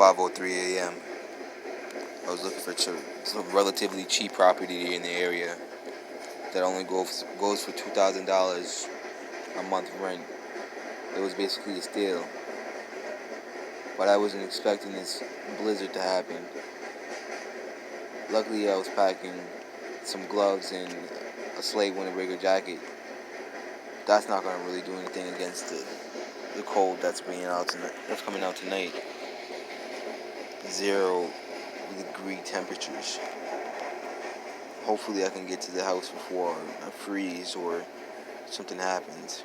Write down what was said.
5:03 a.m. I was looking for some relatively cheap property in the area that only goes for $2,000 a month rent. It was basically a steal, but I wasn't expecting this blizzard to happen. Luckily, I was packing some gloves and a slate windbreaker jacket. That's not gonna really do anything against the cold that's coming out tonight. 0-degree temperatures. Hopefully I can get to the house before I freeze or something happens.